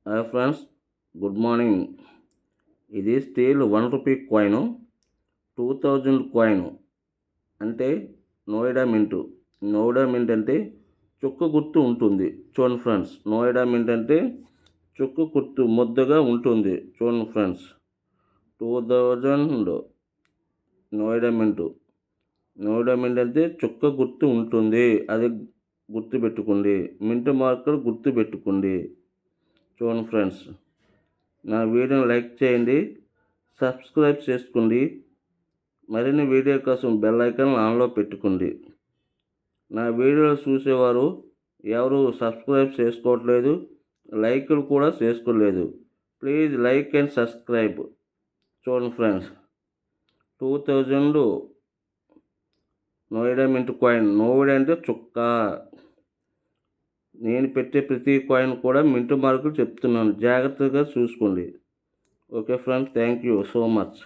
Hi friends, good morning. ఇది steel ₹1 coin, 2000 coin. అంటే Noida mint. Noida mint అంటే చుక్క గుర్తు ఉంటుంది. చూడండి ఫ్రెండ్స్, నోయిడా మింట్ అంటే చుక్క గుర్తు ముద్దగా ఉంటుంది. చూడండి friends, 2000 Noida mint. Noida mint అంటే చుక్క గుర్తు ఉంటుంది. అది గుర్తు పెట్టుకోండి. మింట్ మార్కర్ గుర్తు పెట్టుకోండి. చూడండి ఫ్రెండ్స్, నా వీడియోని లైక్ చేయండి, సబ్స్క్రైబ్ చేసుకోండి. మరిన్ని వీడియో కోసం బెల్ ఐకాన్ ఆన్లో పెట్టుకోండి. నా వీడియోలు చూసేవారు ఎవరు సబ్స్క్రైబ్ చేసుకోవట్లేదు, లైక్లు కూడా చేసుకోలేదు. Please like and subscribe. చూడండి friends, 2000 Noida mint coin. Noida అంటే చుక్క. నేను పెట్టే ప్రతి కాయిన్ కూడా మింట్ మార్కులు చెప్తున్నాను, జాగ్రత్తగా చూసుకోండి. Okay friends, thank you so much.